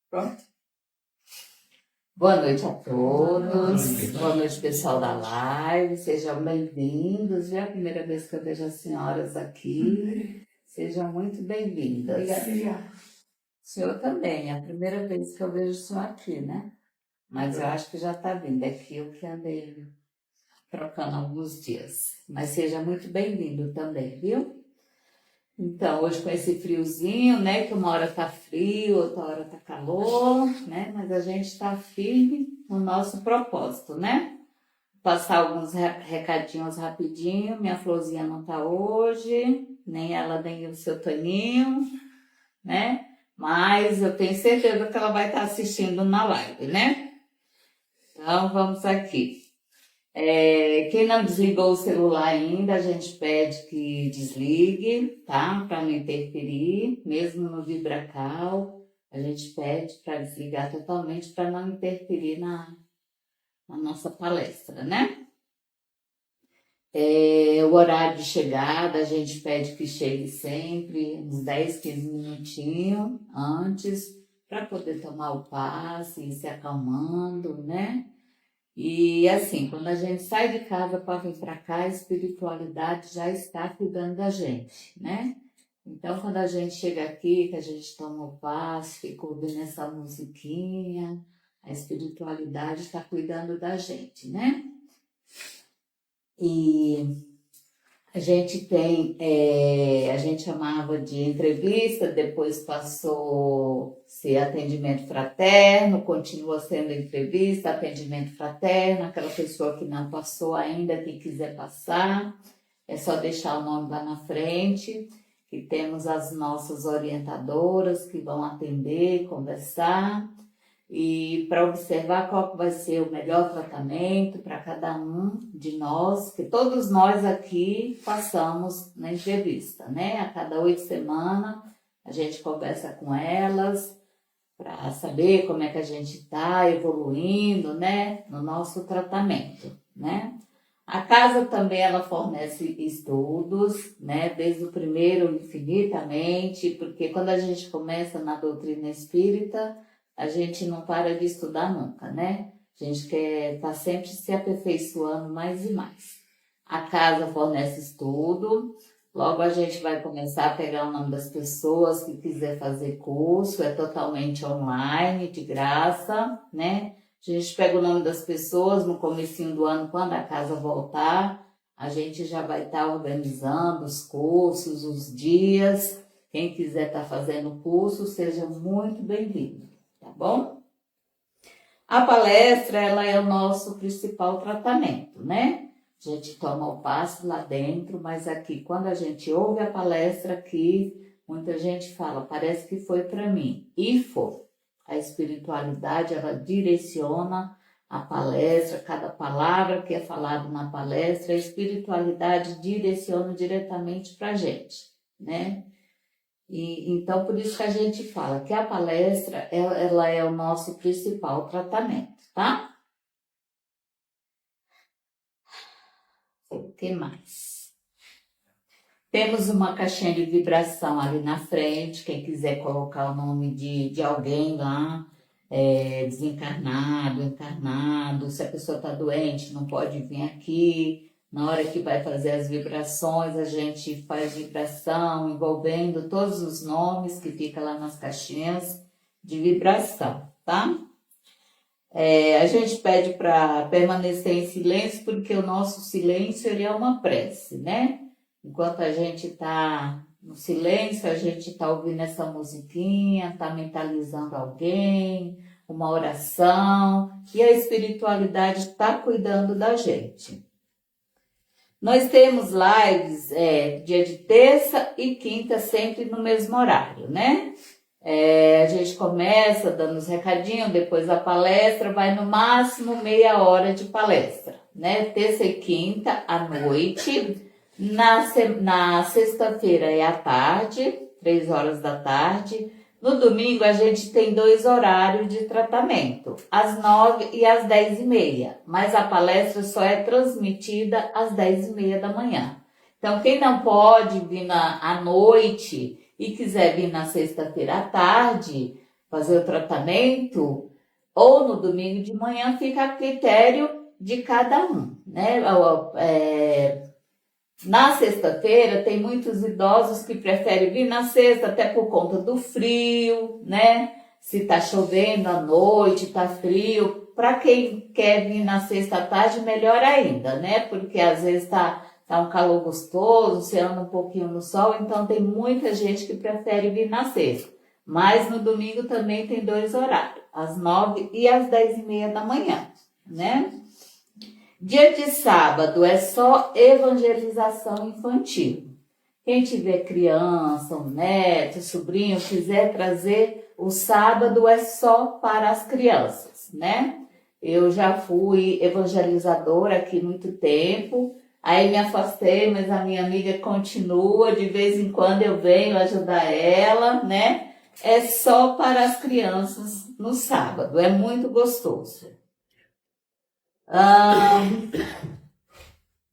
Pronto. Boa noite a todos. Boa noite, pessoal da live. Sejam bem-vindos. É a primeira vez que eu vejo as senhoras aqui. Sejam muito bem-vindas. Obrigada. O senhor também. É a primeira vez que eu vejo o senhor aqui, né? Mas eu acho que já está vindo. É que eu que andei trocando alguns dias. Mas seja muito bem-vindo também, viu? Então, hoje com esse friozinho, né? Que uma hora tá frio, outra hora tá calor, né? Mas a gente está firme no nosso propósito, né? Passar alguns recadinhos rapidinho. Minha florzinha não tá hoje, nem ela, nem o seu Toninho, né? Mas eu tenho certeza que ela vai estar assistindo na live, né? Então, vamos aqui. Quem não desligou o celular ainda, a gente pede que desligue, tá? Para não interferir, mesmo no VibraCal, a gente pede para desligar totalmente para não interferir na nossa palestra, né? O horário de chegada, a gente pede que chegue sempre uns 10, 15 minutinhos antes, para poder tomar o passe e ir se acalmando, né? E assim, quando a gente sai de casa para vir para cá, a espiritualidade já está cuidando da gente, né? Então, quando a gente chega aqui, que a gente toma o passe, fica ouvindo essa musiquinha, a espiritualidade está cuidando da gente, né? E a gente a gente chamava de entrevista, depois passou a ser atendimento fraterno, continua sendo entrevista, atendimento fraterno, aquela pessoa que não passou ainda, que quiser passar, é só deixar o nome lá na frente, que temos as nossas orientadoras que vão atender, conversar, e para observar qual que vai ser o melhor tratamento para cada um de nós, que todos nós aqui passamos na entrevista, né? A cada 8 semanas a gente conversa com elas para saber como é que a gente está evoluindo, né? No nosso tratamento, né? A casa também ela fornece estudos, né? Desde o primeiro infinitamente, porque quando a gente começa na doutrina espírita, a gente não para de estudar nunca, né? A gente quer estar sempre se aperfeiçoando mais e mais. A casa fornece estudo, logo a gente vai começar a pegar o nome das pessoas que quiser fazer curso, é totalmente online, de graça, né? A gente pega o nome das pessoas no comecinho do ano, quando a casa voltar, a gente já vai estar organizando os cursos, os dias. Quem quiser estar fazendo o curso, seja muito bem-vindo, tá bom? A palestra, ela é o nosso principal tratamento, né? A gente toma o passe lá dentro, mas aqui, quando a gente ouve a palestra aqui, muita gente fala, parece que foi para mim. E foi. A espiritualidade, ela direciona a palestra, cada palavra que é falada na palestra, a espiritualidade direciona diretamente para a gente, né? E, então, por isso que a gente fala que a palestra, ela é o nosso principal tratamento, tá? O que mais? Temos uma caixinha de vibração ali na frente, quem quiser colocar o nome de alguém lá, desencarnado, encarnado, se a pessoa está doente, não pode vir aqui. Na hora que vai fazer as vibrações, a gente faz vibração envolvendo todos os nomes que ficam lá nas caixinhas de vibração, tá? A gente pede para permanecer em silêncio, porque o nosso silêncio ele é uma prece, né? Enquanto a gente está no silêncio, a gente está ouvindo essa musiquinha, está mentalizando alguém, uma oração, e a espiritualidade está cuidando da gente. Nós temos lives dia de terça e quinta, sempre no mesmo horário, né? A gente começa dando os recadinhos, depois a palestra, vai no máximo meia hora de palestra, né? Terça e quinta à noite. Na sexta-feira é à tarde, 3 horas da tarde. No domingo a gente tem 2 horários de tratamento, às 9 e às 10h30. Mas a palestra só é transmitida às 10h30 da manhã. Então, quem não pode vir à noite e quiser vir na sexta-feira à tarde, fazer o tratamento, ou no domingo de manhã, fica a critério de cada um, né? Na sexta-feira, tem muitos idosos que preferem vir na sexta, até por conta do frio, né? Se tá chovendo à noite, tá frio. Para quem quer vir na sexta à tarde, melhor ainda, né? Porque às vezes tá um calor gostoso, você anda um pouquinho no sol, então tem muita gente que prefere vir na sexta. Mas no domingo também tem 2 horários, às 9 e às 10h30 da manhã, né? Dia de sábado é só evangelização infantil. Quem tiver criança, um neto, sobrinho, quiser trazer, o sábado é só para as crianças, né? Eu já fui evangelizadora aqui muito tempo, aí me afastei, mas a minha amiga continua, de vez em quando eu venho ajudar ela, né? É só para as crianças no sábado, é muito gostoso.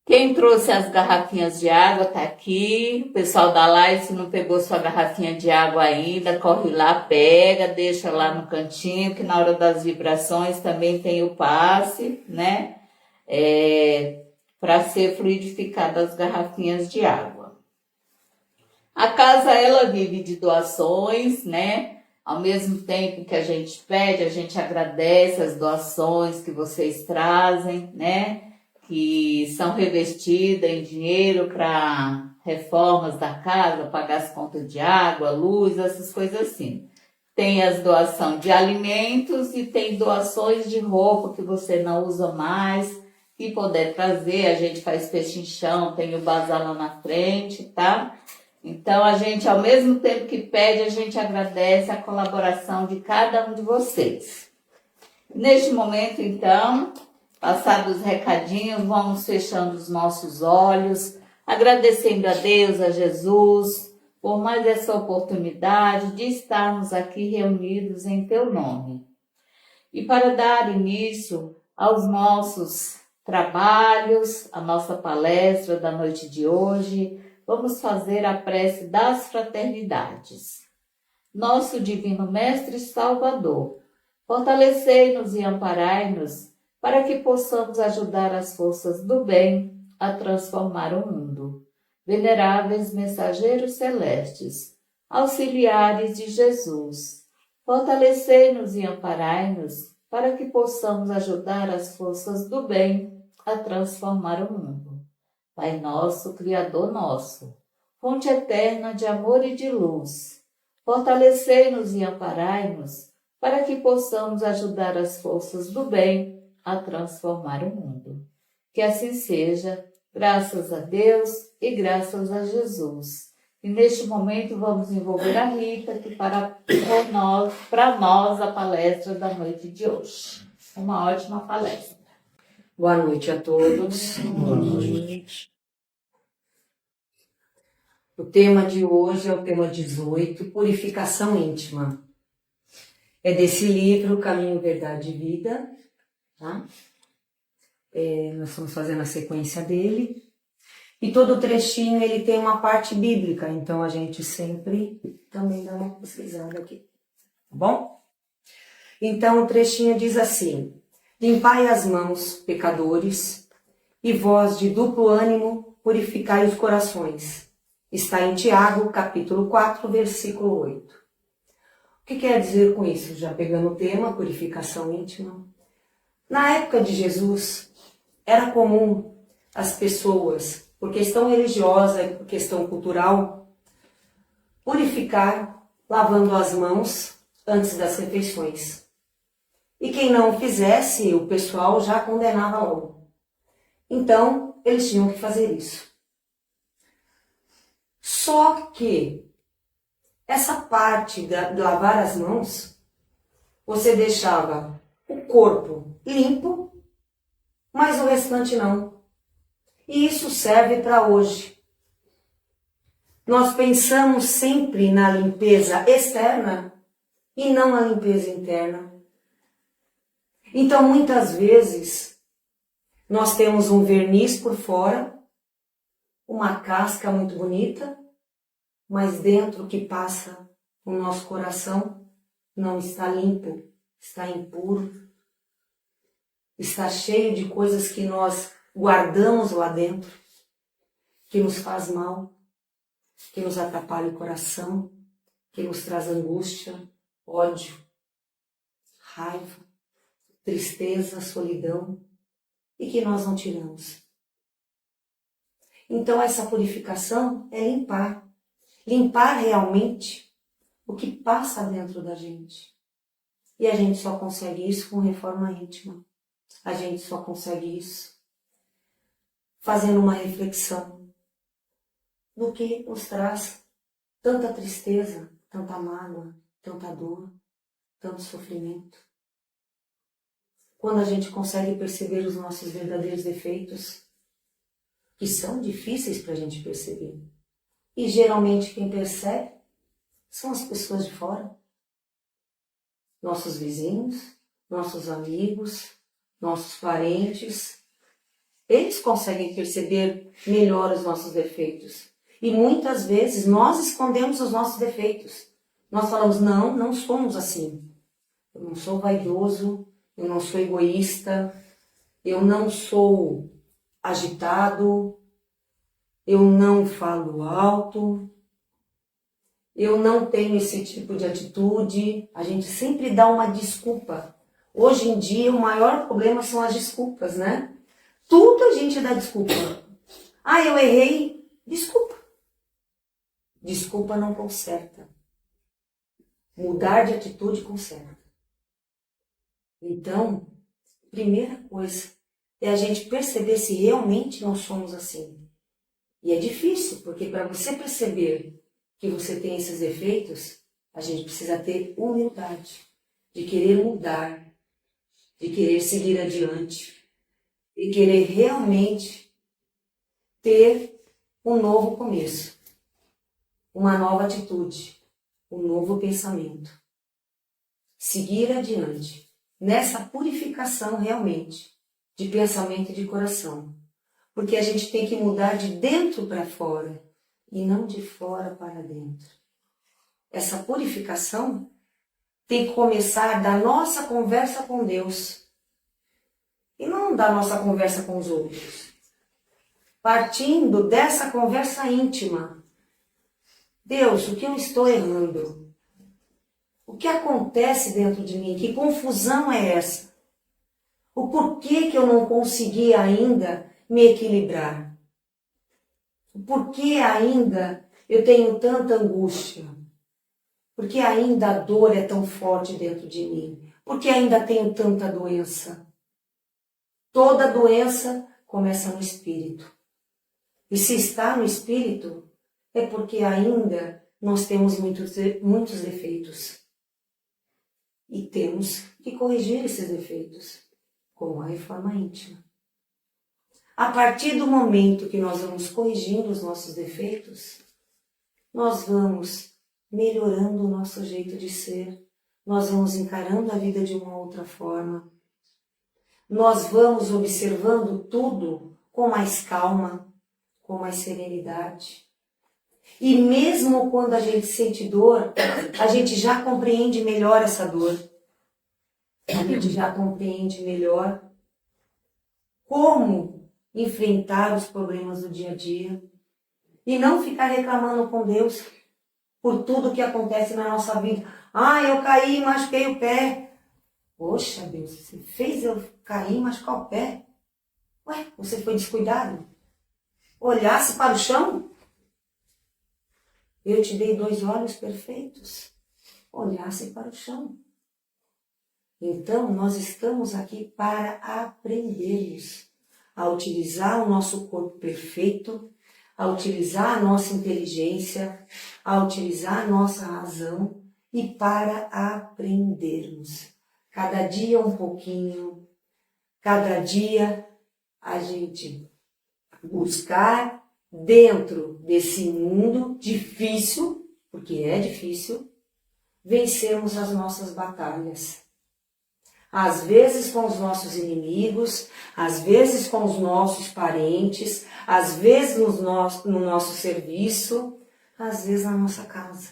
Quem trouxe as garrafinhas de água tá aqui. O pessoal da live, se não pegou sua garrafinha de água ainda, corre lá, pega, deixa lá no cantinho, que na hora das vibrações também tem o passe, né? Para ser fluidificada as garrafinhas de água. A casa, ela vive de doações, né? Ao mesmo tempo que a gente pede, a gente agradece as doações que vocês trazem, né? Que são revestidas em dinheiro para reformas da casa, pagar as contas de água, luz, essas coisas assim. Tem as doações de alimentos e tem doações de roupa que você não usa mais, que puder trazer, a gente faz pechinchão, tem o bazar lá na frente, tá? Então, a gente, ao mesmo tempo que pede, a gente agradece a colaboração de cada um de vocês. Neste momento, então, passados os recadinhos, vamos fechando os nossos olhos, agradecendo a Deus, a Jesus, por mais essa oportunidade de estarmos aqui reunidos em Teu nome. E para dar início aos nossos trabalhos, a nossa palestra da noite de hoje, vamos fazer a prece das fraternidades. Nosso Divino Mestre Salvador, fortalecei-nos e amparai-nos para que possamos ajudar as forças do bem a transformar o mundo. Veneráveis mensageiros celestes, auxiliares de Jesus, fortalecei-nos e amparai-nos para que possamos ajudar as forças do bem a transformar o mundo. Pai nosso, Criador nosso, fonte eterna de amor e de luz, fortalecei-nos e amparai-nos para que possamos ajudar as forças do bem a transformar o mundo. Que assim seja, graças a Deus e graças a Jesus. E neste momento vamos envolver a Rita, que para nós a palestra da noite de hoje. Uma ótima palestra. Boa noite a todos. Boa noite. O tema de hoje é o tema 18, Purificação Íntima. É desse livro, Caminho, Verdade e Vida. Tá? Nós estamos fazendo a sequência dele. E todo trechinho ele tem uma parte bíblica, então a gente sempre também dá uma pesquisada aqui. Tá bom? Então o trechinho diz assim: limpai as mãos, pecadores, e vós de duplo ânimo purificai os corações. Está em Tiago, capítulo 4, versículo 8. O que quer dizer com isso? Já pegando o tema, purificação íntima. Na época de Jesus, era comum as pessoas, por questão religiosa e por questão cultural, purificar lavando as mãos antes das refeições. E quem não o fizesse, o pessoal já condenava logo. Então, eles tinham que fazer isso. Só que essa parte de lavar as mãos, você deixava o corpo limpo, mas o restante não. E isso serve para hoje. Nós pensamos sempre na limpeza externa e não na limpeza interna. Então, muitas vezes, nós temos um verniz por fora, uma casca muito bonita, mas dentro que passa o nosso coração não está limpo, está impuro, está cheio de coisas que nós guardamos lá dentro, que nos faz mal, que nos atrapalha o coração, que nos traz angústia, ódio, raiva, tristeza, solidão, e que nós não tiramos. Então essa purificação é limpar. Limpar realmente o que passa dentro da gente. E a gente só consegue isso com reforma íntima. A gente só consegue isso fazendo uma reflexão do que nos traz tanta tristeza, tanta mágoa, tanta dor, tanto sofrimento. Quando a gente consegue perceber os nossos verdadeiros defeitos, que são difíceis para a gente perceber. E geralmente quem percebe são as pessoas de fora. Nossos vizinhos, nossos amigos, nossos parentes. Eles conseguem perceber melhor os nossos defeitos. E muitas vezes nós escondemos os nossos defeitos. Nós falamos, não somos assim. Eu não sou vaidoso, eu não sou egoísta, eu não sou agitado, eu não falo alto, eu não tenho esse tipo de atitude. A gente sempre dá uma desculpa. Hoje em dia o maior problema são as desculpas, né? Tudo a gente dá desculpa. Ah, eu errei. Desculpa. Desculpa não conserta. Mudar de atitude conserta. Então, primeira coisa é a gente perceber se realmente nós somos assim. E é difícil, porque para você perceber que você tem esses defeitos, a gente precisa ter humildade, de querer mudar, de querer seguir adiante, de querer realmente ter um novo começo, uma nova atitude, um novo pensamento. Seguir adiante, nessa purificação realmente, de pensamento e de coração. Porque a gente tem que mudar de dentro para fora e não de fora para dentro. Essa purificação tem que começar da nossa conversa com Deus e não da nossa conversa com os outros. Partindo dessa conversa íntima. Deus, o que eu estou errando? O que acontece dentro de mim? Que confusão é essa? O porquê que eu não consegui ainda me equilibrar? Por que ainda eu tenho tanta angústia? Por que ainda a dor é tão forte dentro de mim? Por que ainda tenho tanta doença? Toda doença começa no espírito. E se está no espírito, é porque ainda nós temos muitos defeitos. E temos que corrigir esses defeitos com a reforma íntima. A partir do momento que nós vamos corrigindo os nossos defeitos, nós vamos melhorando o nosso jeito de ser, nós vamos encarando a vida de uma outra forma, nós vamos observando tudo com mais calma, com mais serenidade. E mesmo quando a gente sente dor, a gente já compreende melhor essa dor. A gente já compreende melhor como enfrentar os problemas do dia a dia e não ficar reclamando com Deus por tudo que acontece na nossa vida. Ah, eu caí e machuquei o pé. Poxa, Deus, você fez eu cair e machucar o pé? Ué, você foi descuidado? Olhasse para o chão? Eu te dei 2 olhos perfeitos. Olhasse para o chão. Então, nós estamos aqui para aprendermos a utilizar o nosso corpo perfeito, a utilizar a nossa inteligência, a utilizar a nossa razão e para aprendermos. Cada dia um pouquinho, cada dia a gente buscar dentro desse mundo difícil, porque é difícil, vencermos as nossas batalhas. Às vezes com os nossos inimigos, às vezes com os nossos parentes, às vezes no nosso serviço, às vezes na nossa casa.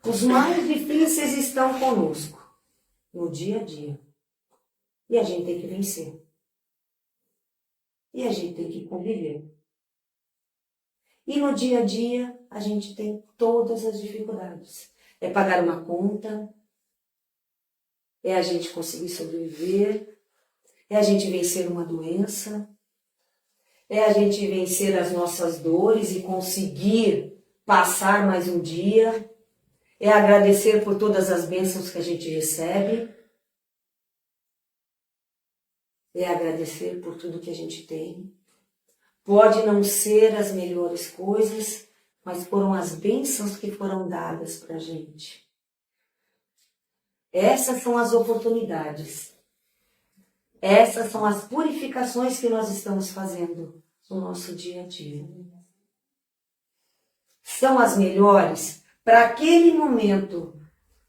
Os mais difíceis estão conosco, no dia a dia. E a gente tem que vencer. E a gente tem que conviver. E no dia a dia, a gente tem todas as dificuldades. É pagar uma conta, é a gente conseguir sobreviver, é a gente vencer uma doença, é a gente vencer as nossas dores e conseguir passar mais um dia, é agradecer por todas as bênçãos que a gente recebe, é agradecer por tudo que a gente tem. Pode não ser as melhores coisas, mas foram as bênçãos que foram dadas para a gente. Essas são as oportunidades. Essas são as purificações que nós estamos fazendo no nosso dia a dia. São as melhores para aquele momento,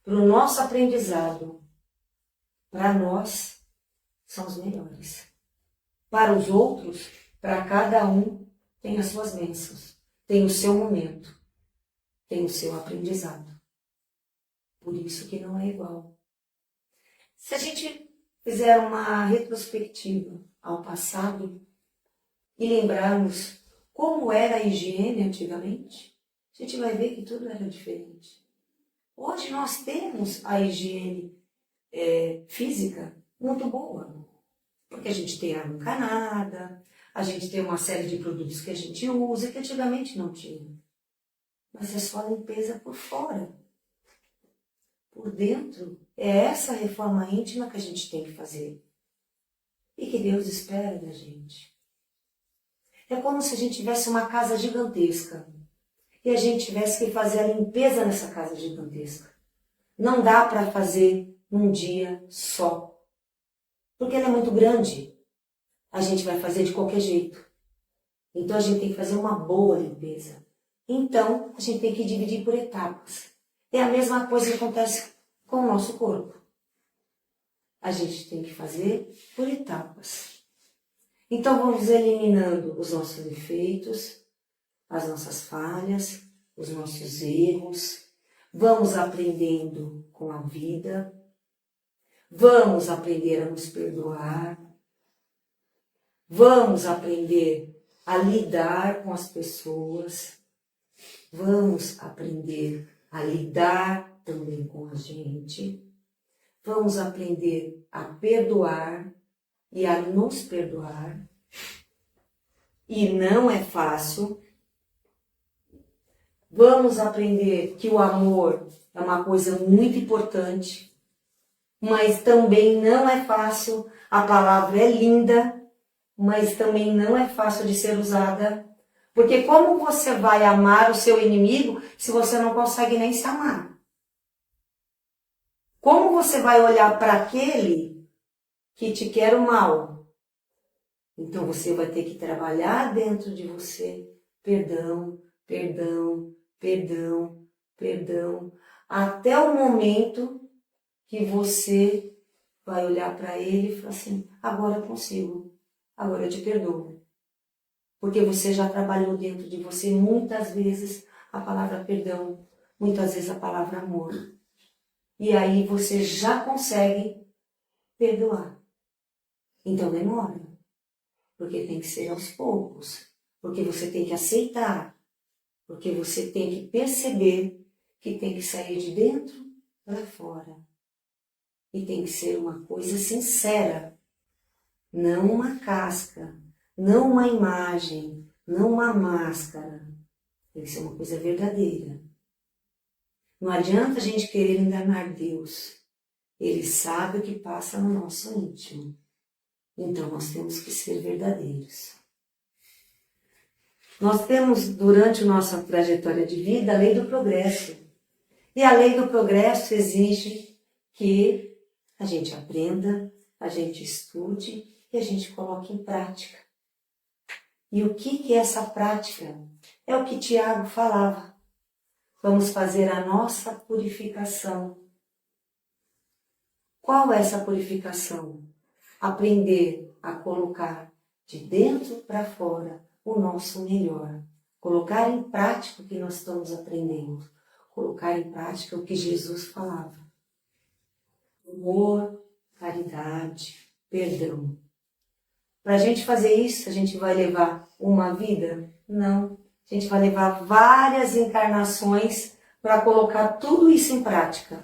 para o nosso aprendizado. Para nós, são as melhores. Para os outros, para cada um, tem as suas bênçãos, tem o seu momento, tem o seu aprendizado. Por isso que não é igual. Se a gente fizer uma retrospectiva ao passado e lembrarmos como era a higiene antigamente, a gente vai ver que tudo era diferente. Hoje nós temos a higiene física muito boa, porque a gente tem água encanada, a gente tem uma série de produtos que a gente usa que antigamente não tinha. Mas é só limpeza por fora. Por dentro, é essa reforma íntima que a gente tem que fazer. E que Deus espera da gente. É como se a gente tivesse uma casa gigantesca e a gente tivesse que fazer a limpeza nessa casa gigantesca. Não dá para fazer num dia só, porque ela é muito grande. A gente vai fazer de qualquer jeito. Então a gente tem que fazer uma boa limpeza. Então a gente tem que dividir por etapas. É a mesma coisa que acontece com o nosso corpo. A gente tem que fazer por etapas. Então vamos eliminando os nossos defeitos, as nossas falhas, os nossos erros. Vamos aprendendo com a vida. Vamos aprender a nos perdoar. Vamos aprender a lidar com as pessoas. Vamos aprender a lidar também com a gente. Vamos aprender a perdoar e a nos perdoar. E não é fácil. Vamos aprender que o amor é uma coisa muito importante, mas também não é fácil. A palavra é linda, mas também não é fácil de ser usada. Porque como você vai amar o seu inimigo se você não consegue nem se amar? Como você vai olhar para aquele que te quer o mal? Então você vai ter que trabalhar dentro de você perdão, perdão, perdão, perdão, até o momento que você vai olhar para ele e falar assim, agora eu consigo, agora eu te perdoo. Porque você já trabalhou dentro de você muitas vezes a palavra perdão, muitas vezes a palavra amor. E aí você já consegue perdoar. Então demora, porque tem que ser aos poucos, porque você tem que aceitar, porque você tem que perceber que tem que sair de dentro para fora. E tem que ser uma coisa sincera, não uma casca, não uma imagem, não uma máscara. Tem que ser uma coisa verdadeira. Não adianta a gente querer enganar Deus. Ele sabe o que passa no nosso íntimo. Então nós temos que ser verdadeiros. Nós temos, durante nossa trajetória de vida, a lei do progresso. E a lei do progresso exige que a gente aprenda, a gente estude e a gente coloque em prática. E o que é essa prática? É o que Tiago falava. Vamos fazer a nossa purificação. Qual é essa purificação? Aprender a colocar de dentro para fora o nosso melhor. Colocar em prática o que nós estamos aprendendo. colocar em prática o que Jesus falava. Amor, caridade, perdão. Para a gente fazer isso, a gente vai levar uma vida? Não. A gente vai levar várias encarnações para colocar tudo isso em prática.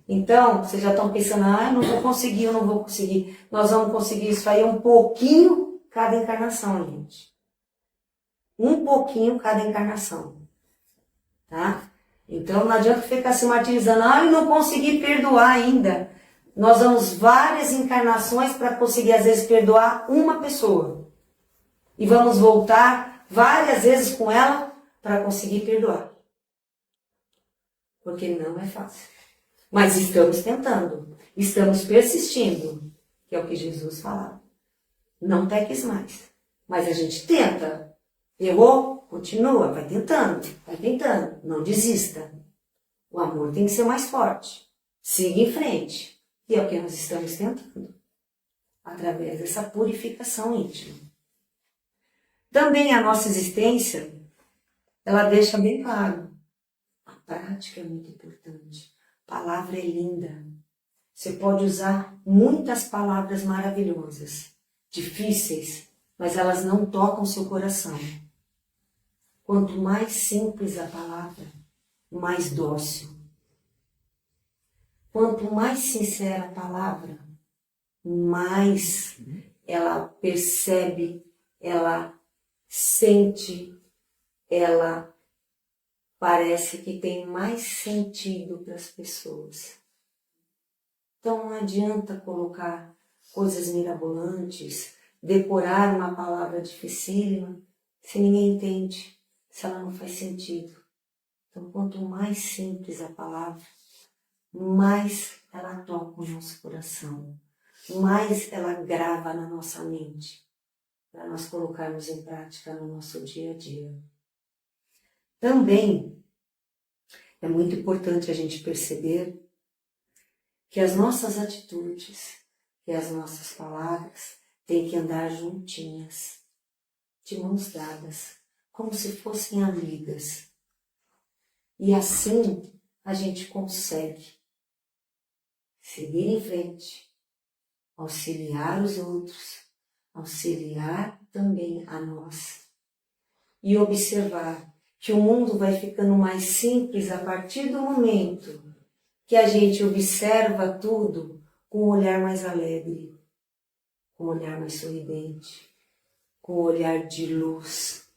Então, vocês já estão pensando, eu não vou conseguir, eu não vou conseguir. Nós vamos conseguir isso aí um pouquinho cada encarnação, gente. Um pouquinho cada encarnação. Tá? Então, não adianta ficar se martirizando, eu não consegui perdoar ainda. Nós vamos várias encarnações para conseguir, às vezes, perdoar uma pessoa. E vamos voltar várias vezes com ela para conseguir perdoar. Porque não é fácil. Mas estamos tentando, estamos persistindo, que é o que Jesus falava. Não peques mais. Mas a gente tenta. Errou? Continua, vai tentando, não desista. O amor tem que ser mais forte. Siga em frente. E é o que nós estamos tentando. Através dessa purificação íntima. Também a nossa existência, ela deixa bem claro. A prática é muito importante. A palavra é linda. Você pode usar muitas palavras maravilhosas, difíceis, mas elas não tocam seu coração. Quanto mais simples a palavra, mais dócil. Quanto mais sincera a palavra, mais ela percebe, ela sente, ela parece que tem mais sentido para as pessoas. Então não adianta colocar coisas mirabolantes, decorar uma palavra dificílima, se ninguém entende, se ela não faz sentido. Então quanto mais simples a palavra, mais ela toca o nosso coração, mais ela grava na nossa mente, para nós colocarmos em prática no nosso dia a dia. Também é muito importante a gente perceber que as nossas atitudes e as nossas palavras têm que andar juntinhas, de mãos dadas, como se fossem amigas. E assim a gente consegue seguir em frente, auxiliar os outros, auxiliar também a nós. E observar que o mundo vai ficando mais simples a partir do momento que a gente observa tudo com um olhar mais alegre, com um olhar mais sorridente, com um olhar de luz,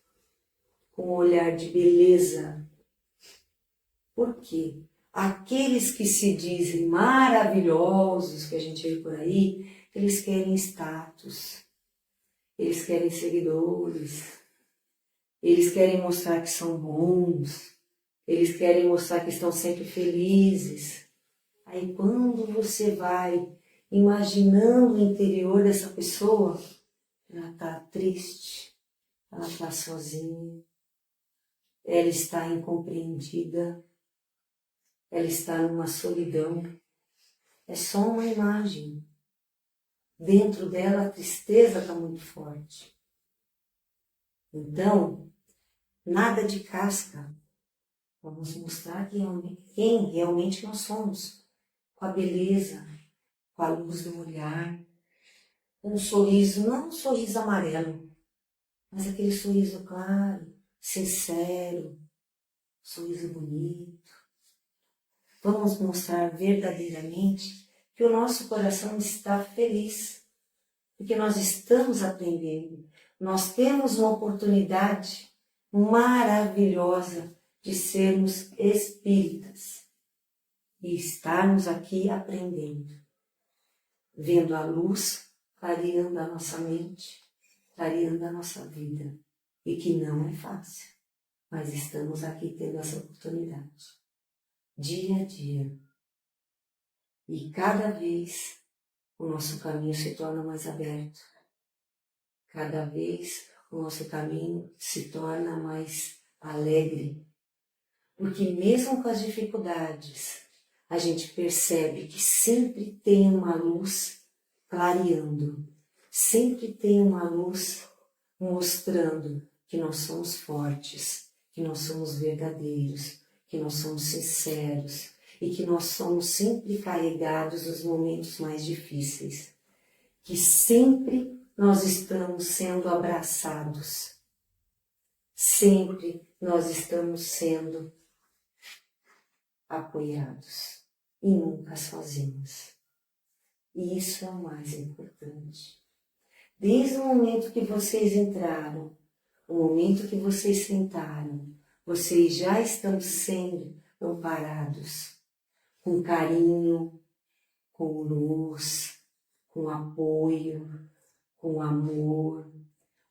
com um olhar de beleza. Por quê? Aqueles que se dizem maravilhosos, que a gente vê por aí, eles querem status, eles querem seguidores, eles querem mostrar que são bons, eles querem mostrar que estão sempre felizes. Aí quando você vai imaginando o interior dessa pessoa, ela está triste, ela está sozinha, ela está incompreendida, ela está numa solidão. É só uma imagem. Dentro dela a tristeza está muito forte. Então, nada de casca. Vamos mostrar quem realmente nós somos. Com a beleza, com a luz do olhar, um sorriso, não um sorriso amarelo, mas aquele sorriso claro, sincero, sorriso bonito. Vamos mostrar verdadeiramente que o nosso coração está feliz, porque nós estamos aprendendo. Nós temos uma oportunidade maravilhosa de sermos espíritas e estarmos aqui aprendendo, vendo a luz clareando a nossa mente, clareando a nossa vida, e que não é fácil, mas estamos aqui tendo essa oportunidade, dia a dia. E cada vez o nosso caminho se torna mais aberto, cada vez o nosso caminho se torna mais alegre, porque mesmo com as dificuldades, a gente percebe que sempre tem uma luz clareando, sempre tem uma luz mostrando que nós somos fortes, que nós somos verdadeiros, que nós somos sinceros e que nós somos sempre carregados nos momentos mais difíceis, que sempre nós estamos sendo abraçados, sempre nós estamos sendo apoiados e nunca sozinhos. E isso é o mais importante. Desde o momento que vocês entraram, o momento que vocês sentaram, vocês já estão sendo amparados com carinho, com luz, com apoio, com amor,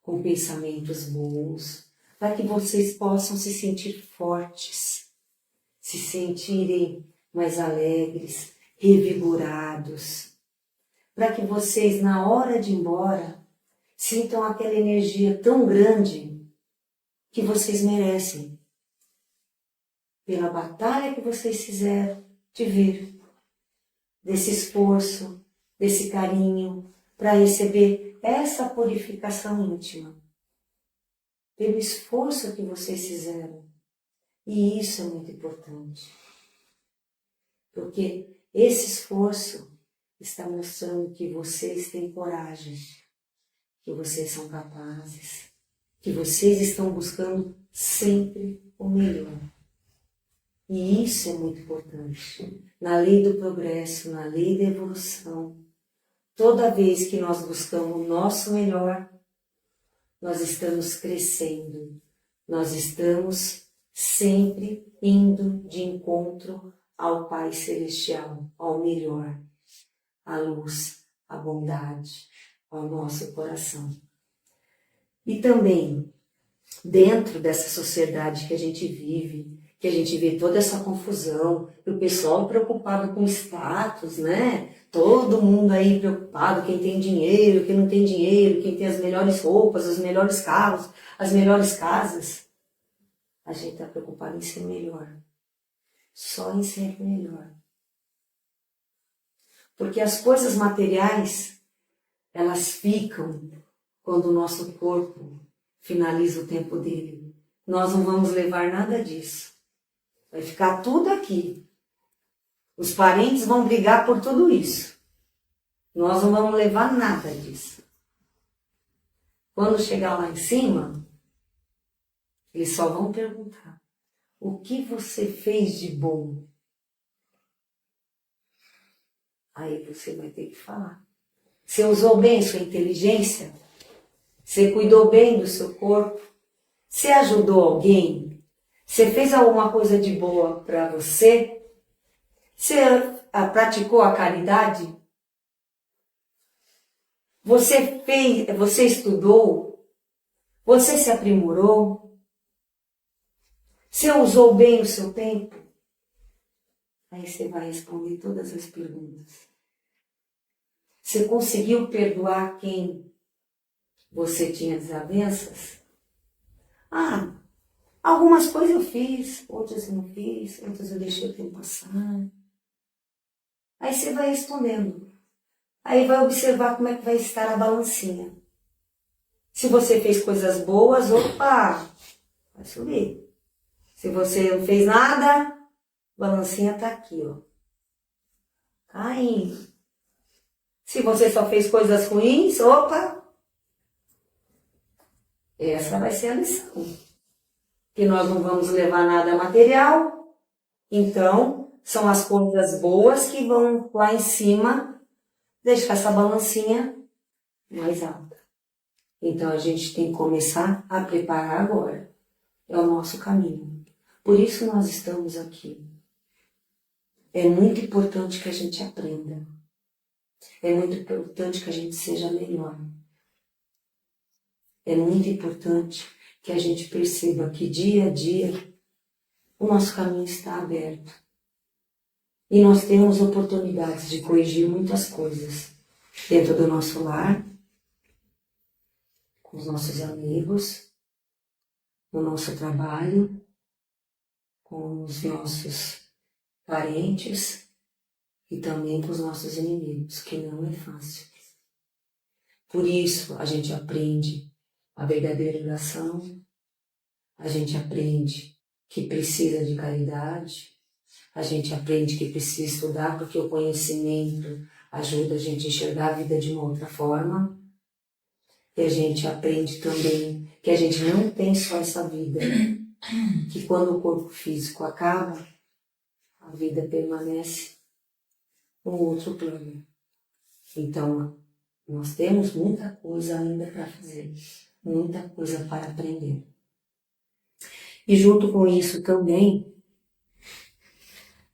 com pensamentos bons, para que vocês possam se sentir fortes, se sentirem mais alegres, revigorados, para que vocês, na hora de ir embora, sintam aquela energia tão grande que vocês merecem, pela batalha que vocês fizeram de vir, desse esforço, desse carinho, para receber essa purificação íntima, pelo esforço que vocês fizeram. E isso é muito importante, porque esse esforço está mostrando que vocês têm coragem, que vocês são capazes, que vocês estão buscando sempre o melhor. E isso é muito importante. Na lei do progresso, na lei da evolução, toda vez que nós buscamos o nosso melhor, nós estamos crescendo, nós estamos sempre indo de encontro ao Pai Celestial, ao melhor, à luz, à bondade, ao nosso coração. E também, dentro dessa sociedade que a gente vive, que a gente vê toda essa confusão, e o pessoal preocupado com status, né? Todo mundo aí preocupado, quem tem dinheiro, quem não tem dinheiro, quem tem as melhores roupas, os melhores carros, as melhores casas. A gente está preocupado em ser melhor. Só em ser melhor. Porque as coisas materiais, elas ficam quando o nosso corpo finaliza o tempo dele. Nós não vamos levar nada disso. Vai ficar tudo aqui. Os parentes vão brigar por tudo isso. Nós não vamos levar nada disso. Quando chegar lá em cima, eles só vão perguntar: o que você fez de bom? Aí você vai ter que falar. Você usou bem sua inteligência? Você cuidou bem do seu corpo? Você ajudou alguém? Você fez alguma coisa de boa para você? Você praticou a caridade? Você estudou? Você se aprimorou? Você usou bem o seu tempo? Aí você vai responder todas as perguntas. Você conseguiu perdoar quem você tinha desavenças? Algumas coisas eu fiz, outras eu não fiz, outras eu deixei o tempo passar. Aí você vai respondendo. Aí vai observar como é que vai estar a balancinha. Se você fez coisas boas, opa, vai subir. Se você não fez nada, a balancinha tá aqui, ó, caindo. Se você só fez coisas ruins, opa, essa vai ser a lição. Que nós não vamos levar nada material, então são as coisas boas que vão lá em cima deixar essa balancinha mais alta. Então a gente tem que começar a preparar agora. É o nosso caminho. Por isso nós estamos aqui. É muito importante que a gente aprenda. É muito importante que a gente seja melhor. É muito importante que a gente perceba que dia a dia o nosso caminho está aberto. E nós temos oportunidades de corrigir muitas coisas dentro do nosso lar, com os nossos amigos, no nosso trabalho, com os nossos parentes e também com os nossos inimigos, que não é fácil. Por isso a gente aprende a verdadeira oração, a gente aprende que precisa de caridade, a gente aprende que precisa estudar porque o conhecimento ajuda a gente a enxergar a vida de uma outra forma. E a gente aprende também que a gente não tem só essa vida, que quando o corpo físico acaba, a vida permanece no outro plano. Então, nós temos muita coisa ainda para fazer, muita coisa para aprender. E junto com isso também,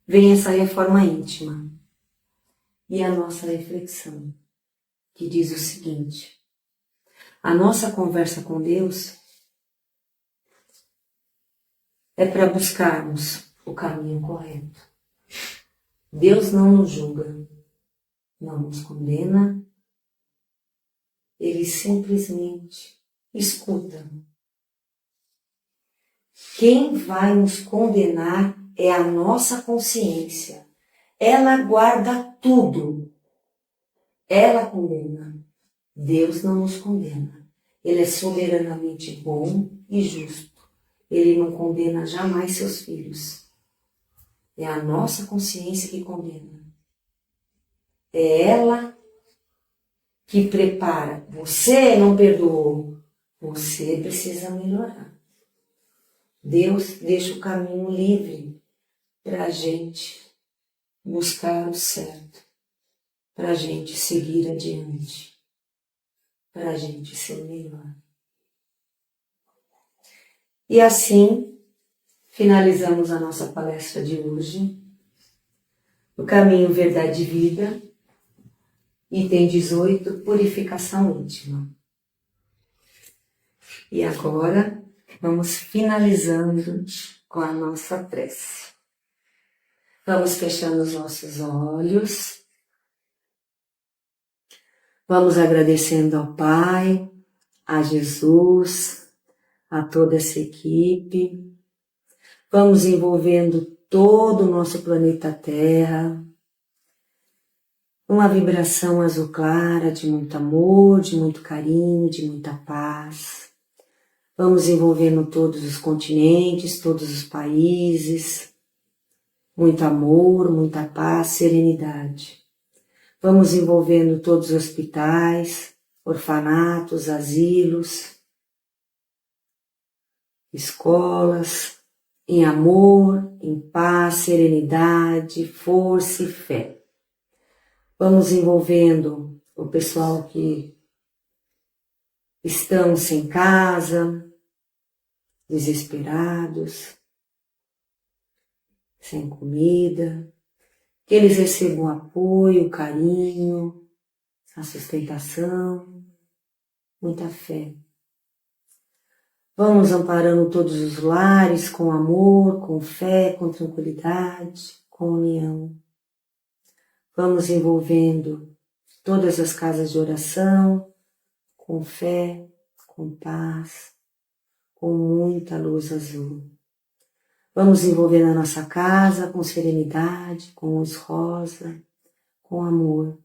vem essa reforma íntima e a nossa reflexão, que diz o seguinte: a nossa conversa com Deus é para buscarmos o caminho correto. Deus não nos julga, não nos condena, Ele simplesmente escuta. Quem vai nos condenar é a nossa consciência. Ela guarda tudo. Ela condena. Deus não nos condena. Ele é soberanamente bom e justo. Ele não condena jamais seus filhos. É a nossa consciência que condena. É ela que prepara. Você não perdoou. Você precisa melhorar. Deus deixa o caminho livre para a gente buscar o certo, para a gente seguir adiante, para a gente ser melhor. E assim, finalizamos a nossa palestra de hoje, o caminho verdade e vida, item 18, purificação íntima. E agora, vamos finalizando com a nossa prece. Vamos fechando os nossos olhos. Vamos agradecendo ao Pai, a Jesus, a toda essa equipe. Vamos envolvendo todo o nosso planeta Terra. Uma vibração azul clara de muito amor, de muito carinho, de muita paz. Vamos envolvendo todos os continentes, todos os países. Muito amor, muita paz, serenidade. Vamos envolvendo todos os hospitais, orfanatos, asilos, escolas, em amor, em paz, serenidade, força e fé. Vamos envolvendo o pessoal que estão sem casa, desesperados, sem comida, que eles recebam apoio, carinho, a sustentação, muita fé. Vamos amparando todos os lares com amor, com fé, com tranquilidade, com união. Vamos envolvendo todas as casas de oração, com fé, com paz, com muita luz azul. Vamos envolvendo a nossa casa com serenidade, com luz rosa, com amor.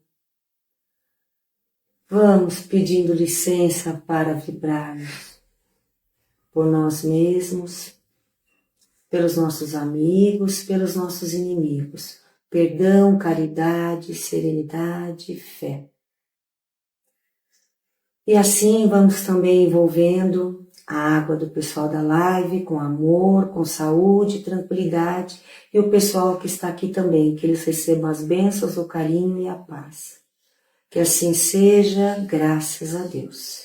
Vamos pedindo licença para vibrarmos por nós mesmos, pelos nossos amigos, pelos nossos inimigos. Perdão, caridade, serenidade e fé. E assim vamos também envolvendo a água do pessoal da live com amor, com saúde, tranquilidade, e o pessoal que está aqui também, que eles recebam as bênçãos, o carinho e a paz. Que assim seja, graças a Deus.